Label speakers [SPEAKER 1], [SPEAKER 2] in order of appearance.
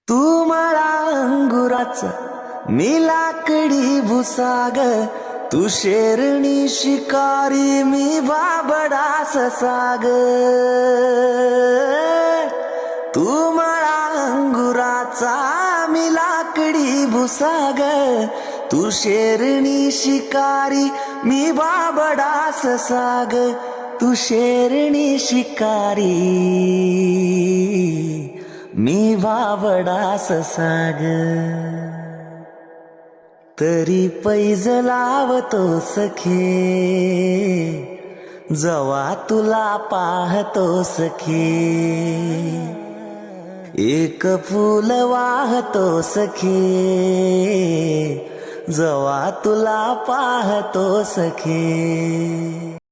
[SPEAKER 1] तू मला अंगुराचा मी लाकडी भुसाग, तू शेरणी शिकारी मी बाबडा ससाग. तू मला अंगुराचा मी लाकडी भुसाग, तू शेरणी शिकारी मी बाबडा ससाग. तू शेरणी शिकारी मी बाबडा ससाग. तरी पैज लावतो सखे जवा तुला पाहतो सखे. एक फूल वाहतो सखे जवा तुला पाहतो सखे.